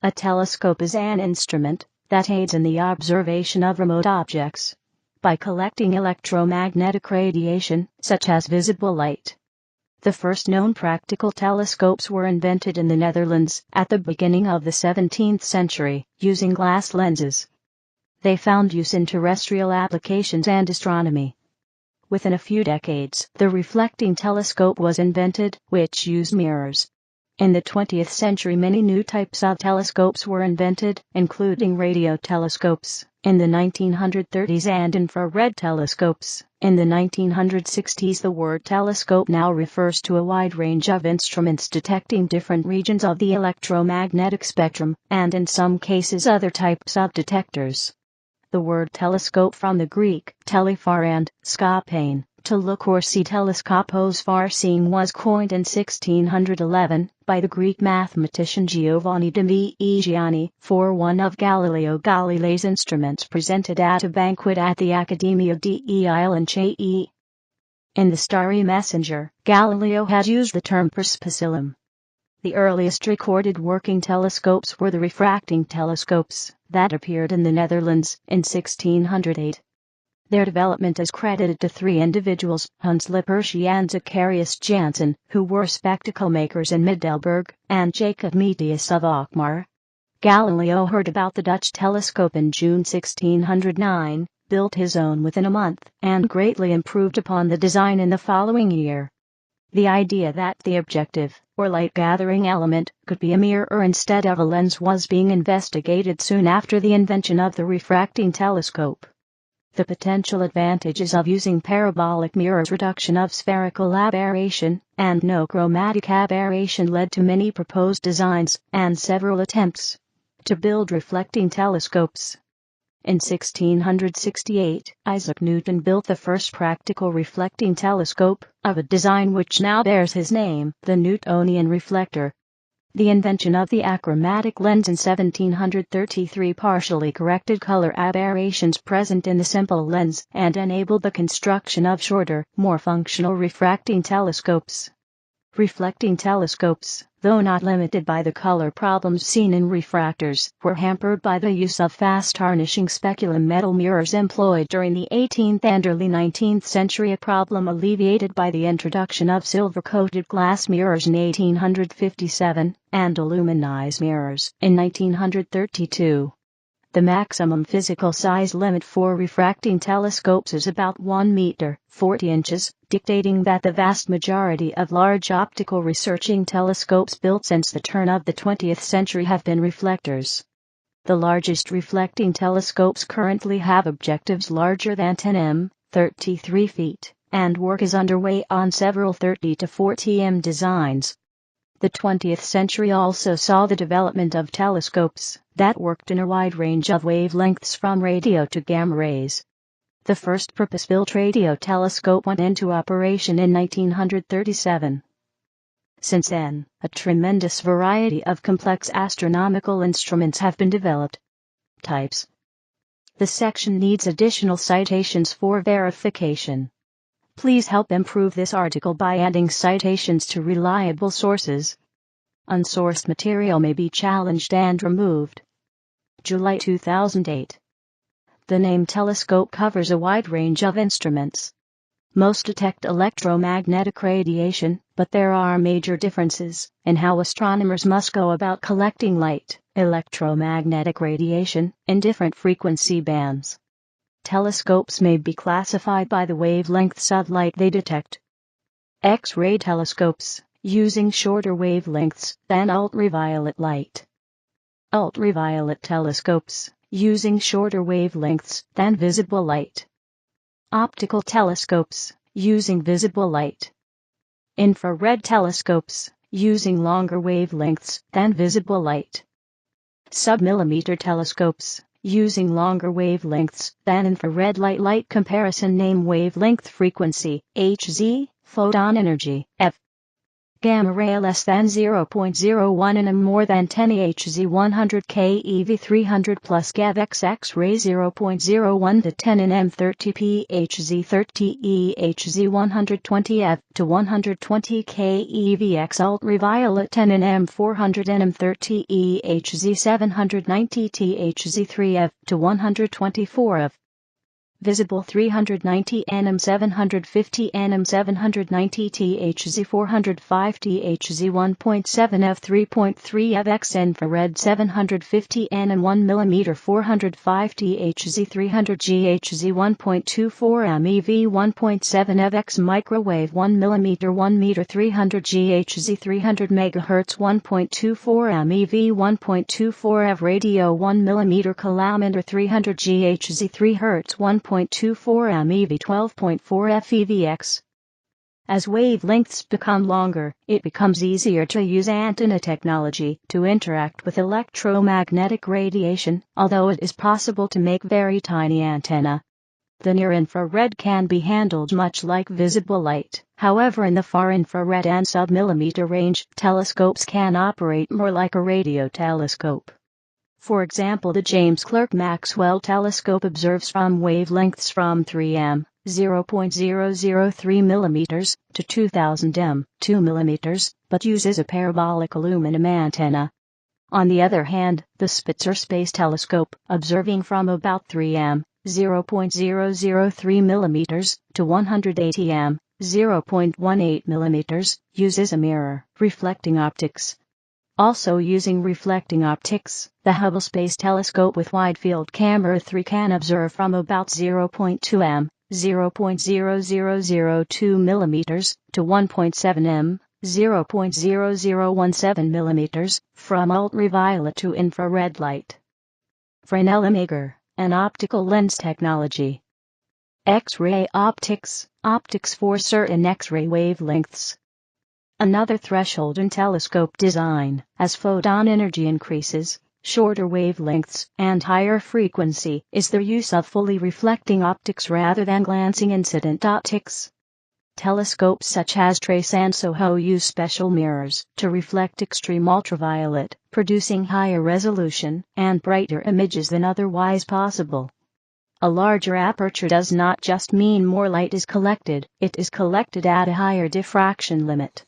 A telescope is an instrument that aids in the observation of remote objects by collecting electromagnetic radiation, such as visible light. The first known practical telescopes were invented in the Netherlands at the beginning of the 17th century, using glass lenses. They found use in terrestrial applications and astronomy. Within a few decades, the reflecting telescope was invented, which used mirrors. In the 20th century, many new types of telescopes were invented, including radio telescopes in the 1930s and infrared telescopes in the 1960s. The word telescope now refers to a wide range of instruments detecting different regions of the electromagnetic spectrum, and in some cases other types of detectors. The word telescope, from the Greek telephar and skopein, to look or see, teleskopos far seeing, was coined in 1611 by the Greek mathematician Giovanni de Meigiani for one of Galileo Galilei's instruments presented at a banquet at the Accademia dei Lincei. In The Starry Messenger, Galileo had used the term perspicillum. The earliest recorded working telescopes were the refracting telescopes that appeared in the Netherlands in 1608. Their development is credited to three individuals, Hans Lippershey and Zacharias Janssen, who were spectacle makers in Middelburg, and Jacob Metius of Alkmaar. Galileo heard about the Dutch telescope in June 1609, built his own within a month, and greatly improved upon the design in the following year. The idea that the objective, or light-gathering element, could be a mirror instead of a lens was being investigated soon after the invention of the refracting telescope. The potential advantages of using parabolic mirrors, reduction of spherical aberration, and no chromatic aberration led to many proposed designs, and several attempts to build reflecting telescopes. In 1668, Isaac Newton built the first practical reflecting telescope, of a design which now bears his name, the Newtonian reflector. The invention of the achromatic lens in 1733 partially corrected color aberrations present in the simple lens and enabled the construction of shorter, more functional refracting telescopes. Reflecting telescopes, though not limited by the color problems seen in refractors, were hampered by the use of fast tarnishing speculum metal mirrors employed during the 18th and early 19th century, a problem alleviated by the introduction of silver-coated glass mirrors in 1857, and aluminized mirrors in 1932. The maximum physical size limit for refracting telescopes is about 1 meter, 40 inches, dictating that the vast majority of large optical researching telescopes built since the turn of the 20th century have been reflectors. The largest reflecting telescopes currently have objectives larger than 10 m, 33 feet, and work is underway on several 30 to 40 m designs. The 20th century also saw the development of telescopes that worked in a wide range of wavelengths from radio to gamma rays. The first purpose-built radio telescope went into operation in 1937. Since then, a tremendous variety of complex astronomical instruments have been developed. Types. The section needs additional citations for verification. Please help improve this article by adding citations to reliable sources. Unsourced material may be challenged and removed. July 2008. The name telescope covers a wide range of instruments. Most detect electromagnetic radiation, but there are major differences in how astronomers must go about collecting light, electromagnetic radiation, in different frequency bands. Telescopes may be classified by the wavelengths of light they detect. X-ray telescopes, using shorter wavelengths than ultraviolet light. Ultraviolet telescopes, using shorter wavelengths than visible light. Optical telescopes, using visible light. Infrared telescopes, using longer wavelengths than visible light. Submillimeter telescopes, using longer wavelengths than infrared light. Light comparison. Name wavelength frequency, Hz, photon energy, F. Gamma ray less than 0.01 nm more than 10 EHz 100 keV 300 plus GeV X-ray 0.01 to 10 nm 30 PHz 30 EHz 120 F to 120 keV X ultraviolet 10 nm 400 nm 30 EHz 790 THz 3 F to 124 F. Visible 390 nm 750 nm 790 THz 405 THz 1.7 f 3.3 f x infrared 750 nm 1 mm 405 THz 300 GHz 1.24 MeV 1.7 f x microwave 1 mm 1 meter 300 GHz 300 MHz 1.24 MeV 1.24 f radio 1 mm kilometer 300 GHz 3 Hz 1.24 MeV 12.4 FEVX. As wavelengths become longer, it becomes easier to use antenna technology to interact with electromagnetic radiation, although it is possible to make very tiny antenna. The near-infrared can be handled much like visible light. However, in the far-infrared and sub-millimeter range, telescopes can operate more like a radio telescope. For example, the James Clerk Maxwell telescope observes from wavelengths from 3 m, 0.003 mm, to 2000 m, 2 mm, but uses a parabolic aluminum antenna. On the other hand, the Spitzer Space Telescope, observing from about 3 m, 0.003 mm, to 180 m, 0.18 mm, uses a mirror, reflecting optics. Also using reflecting optics, the Hubble Space Telescope with Wide-Field Camera 3 can observe from about 0.2 m, 0.0002 mm, to 1.7 m, 0.0017 mm, from ultraviolet to infrared light. Fresnel Imager, an optical lens technology. X-ray optics, optics for certain X-ray wavelengths. Another threshold in telescope design, as photon energy increases, shorter wavelengths, and higher frequency, is the use of fully reflecting optics rather than glancing incident optics. Telescopes such as Trace and SOHO use special mirrors to reflect extreme ultraviolet, producing higher resolution and brighter images than otherwise possible. A larger aperture does not just mean more light is collected, it is collected at a higher diffraction limit.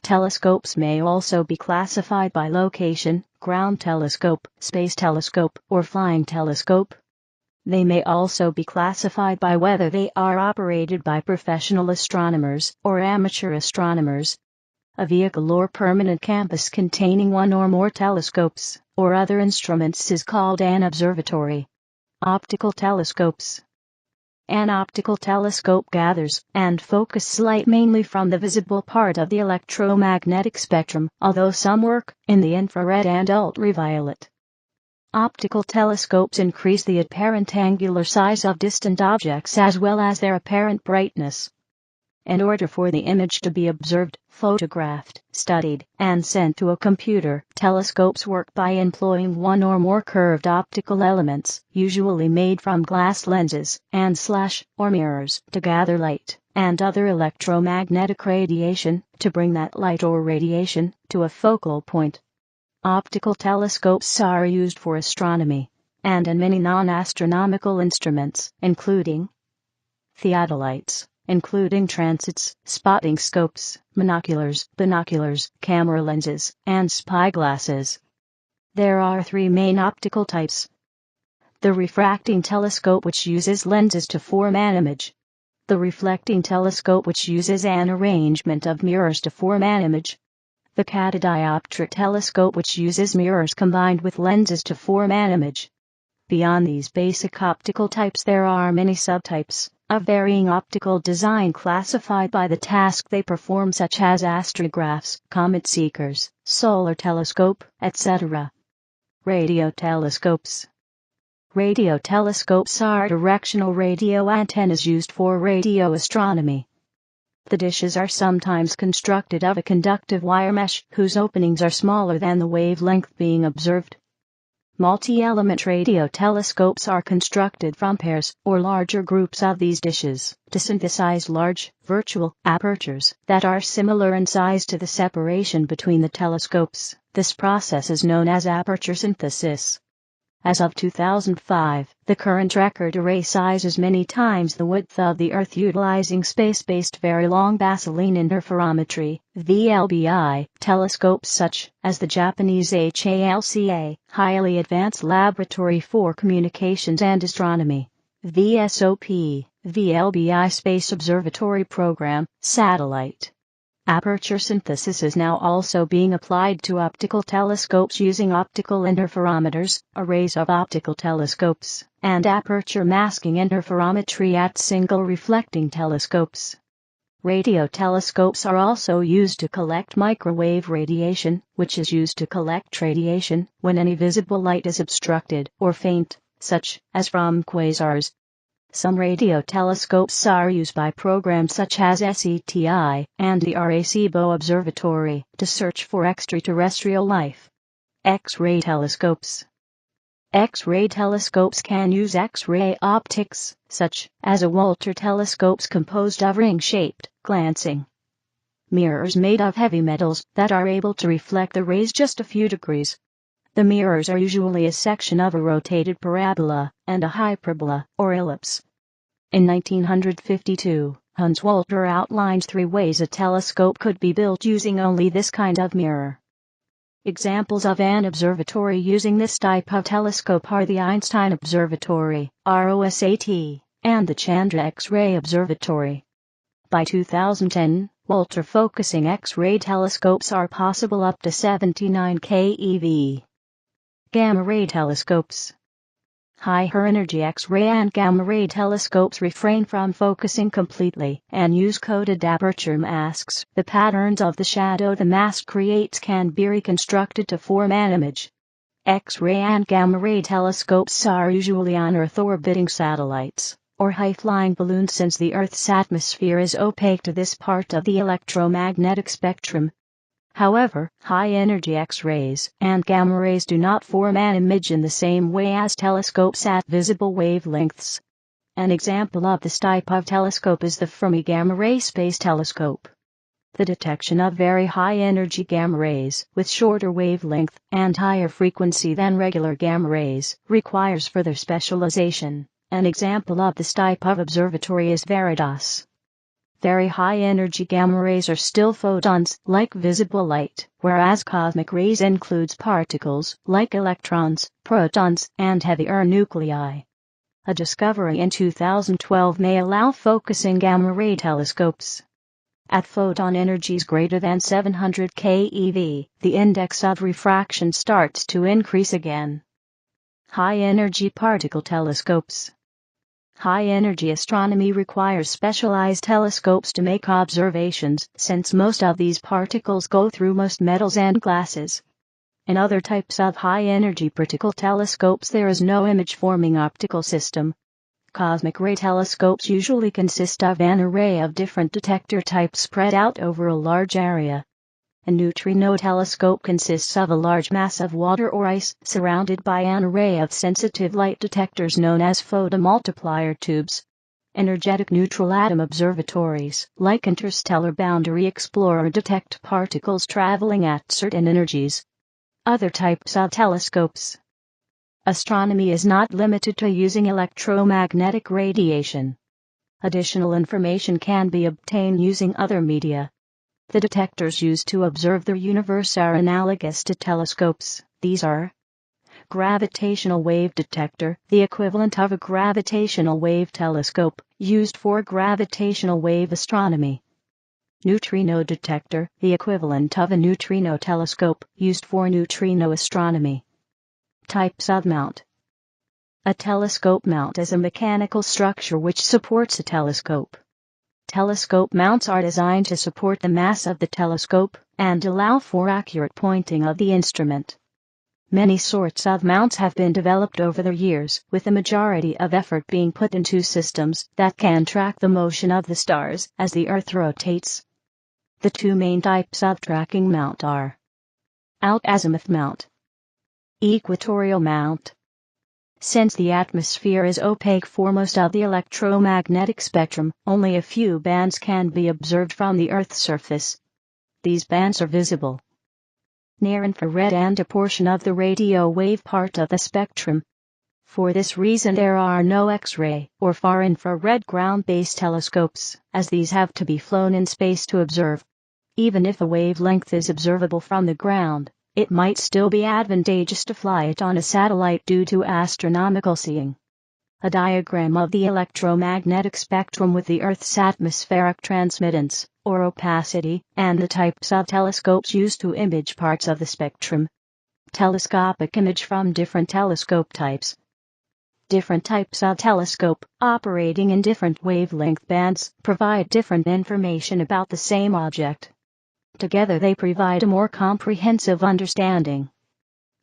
Telescopes may also be classified by location, ground telescope, space telescope, or flying telescope. They may also be classified by whether they are operated by professional astronomers or amateur astronomers. A vehicle or permanent campus containing one or more telescopes or other instruments is called an observatory. Optical telescopes. An optical telescope gathers and focuses light mainly from the visible part of the electromagnetic spectrum, although some work in the infrared and ultraviolet. Optical telescopes increase the apparent angular size of distant objects as well as their apparent brightness. In order for the image to be observed, photographed, studied, and sent to a computer, telescopes work by employing one or more curved optical elements, usually made from glass lenses and or mirrors, to gather light and other electromagnetic radiation, to bring that light or radiation to a focal point. Optical telescopes are used for astronomy and in many non-astronomical instruments, including theodolites, including transits, spotting scopes, binoculars, camera lenses, and spyglasses. There are 3 main optical types. The refracting telescope, which uses lenses to form an image. The reflecting telescope, which uses an arrangement of mirrors to form an image. The catadioptric telescope, which uses mirrors combined with lenses to form an image. Beyond these basic optical types, there are many subtypes of varying optical design classified by the task they perform, such as astrographs, comet seekers, solar telescope, etc. Radio telescopes. Radio telescopes are directional radio antennas used for radio astronomy. The dishes are sometimes constructed of a conductive wire mesh whose openings are smaller than the wavelength being observed. Multi-element radio telescopes are constructed from pairs or larger groups of these dishes to synthesize large, virtual apertures that are similar in size to the separation between the telescopes. This process is known as aperture synthesis. As of 2005, the current record array size is many times the width of the Earth, utilizing space-based very long baseline interferometry (VLBI) telescopes such as the Japanese HALCA, Highly Advanced Laboratory for Communications and Astronomy (VSOP), VLBI Space Observatory Program, satellite. Aperture synthesis is now also being applied to optical telescopes using optical interferometers, arrays of optical telescopes, and aperture masking interferometry at single reflecting telescopes. Radio telescopes are also used to collect microwave radiation, which is used to collect radiation when any visible light is obstructed or faint, such as from quasars. Some radio telescopes are used by programs such as SETI and the Arecibo Observatory to search for extraterrestrial life. X-ray telescopes. X-ray telescopes can use X-ray optics, such as a Walter telescopes composed of ring-shaped, glancing mirrors made of heavy metals that are able to reflect the rays just a few degrees. The mirrors are usually a section of a rotated parabola and a hyperbola or ellipse. In 1952, Hans Walter outlined 3 ways a telescope could be built using only this kind of mirror. Examples of an observatory using this type of telescope are the Einstein Observatory, ROSAT, and the Chandra X-ray Observatory. By 2010, Walter focusing X-ray telescopes are possible up to 79 keV. Gamma ray telescopes. High-energy X-ray and gamma-ray telescopes refrain from focusing completely and use coded aperture masks. The patterns of the shadow the mask creates can be reconstructed to form an image. X-ray and gamma-ray telescopes are usually on Earth-orbiting satellites or high-flying balloons, since the Earth's atmosphere is opaque to this part of the electromagnetic spectrum. However, high-energy X-rays and gamma rays do not form an image in the same way as telescopes at visible wavelengths. An example of this type of telescope is the Fermi Gamma Ray Space Telescope. The detection of very high-energy gamma rays with shorter wavelength and higher frequency than regular gamma rays requires further specialization. An example of this type of observatory is Veritas. Very high-energy gamma rays are still photons, like visible light, whereas cosmic rays includes particles, like electrons, protons, and heavier nuclei. A discovery in 2012 may allow focusing gamma-ray telescopes. At photon energies greater than 700 keV, the index of refraction starts to increase again. High-energy particle telescopes. High-energy astronomy requires specialized telescopes to make observations, since most of these particles go through most metals and glasses. In other types of high-energy particle telescopes there is no image-forming optical system. Cosmic ray telescopes usually consist of an array of different detector types spread out over a large area. A neutrino telescope consists of a large mass of water or ice surrounded by an array of sensitive light detectors known as photomultiplier tubes. Energetic neutral atom observatories, like Interstellar Boundary Explorer, detect particles traveling at certain energies. Other types of telescopes. Astronomy is not limited to using electromagnetic radiation. Additional information can be obtained using other media. The detectors used to observe the universe are analogous to telescopes. These are gravitational wave detector, the equivalent of a gravitational wave telescope, used for gravitational wave astronomy. Neutrino detector, the equivalent of a neutrino telescope, used for neutrino astronomy. Types of mount. A telescope mount is a mechanical structure which supports a telescope. Telescope mounts are designed to support the mass of the telescope and allow for accurate pointing of the instrument. Many sorts of mounts have been developed over the years, with the majority of effort being put into systems that can track the motion of the stars as the Earth rotates. The 2 main types of tracking mount are out-azimuth mount. Equatorial mount. Since the atmosphere is opaque for most of the electromagnetic spectrum, only a few bands can be observed from the Earth's surface. These bands are visible near infrared and a portion of the radio wave part of the spectrum. For this reason there are no X-ray or far infrared ground-based telescopes, as these have to be flown in space to observe. Even if a wavelength is observable from the ground, it might still be advantageous to fly it on a satellite due to astronomical seeing. A diagram of the electromagnetic spectrum with the Earth's atmospheric transmittance, or opacity, and the types of telescopes used to image parts of the spectrum. Telescopic image from different telescope types. Different types of telescope, operating in different wavelength bands, provide different information about the same object. Together they provide a more comprehensive understanding.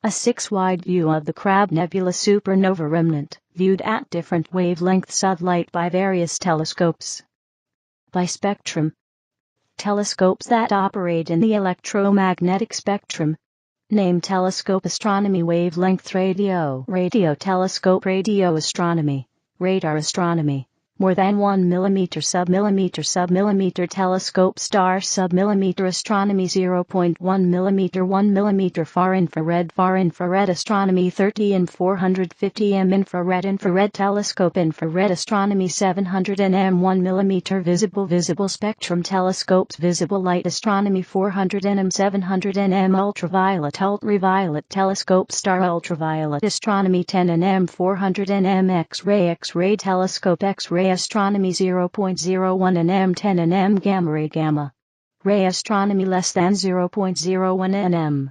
A 6-wide view of the Crab Nebula supernova remnant, viewed at different wavelengths of light by various telescopes. By spectrum. Telescopes that operate in the electromagnetic spectrum. Name: telescope, astronomy, wavelength, radio telescope, radio astronomy, radar astronomy. More than 1 mm, submillimeter telescope, star submillimeter astronomy, 0.1 mm, 1 mm far infrared astronomy, 30 and 450 m infrared telescope, infrared astronomy, 700 nm, 1 mm visible spectrum telescopes, visible light astronomy, 400 nm, 700 nm ultraviolet telescope, star ultraviolet astronomy, 10 nm, 400 nm X-ray telescope, X-ray astronomy, 0.01 nm, 10 nm gamma ray astronomy, less than 0.01 nm.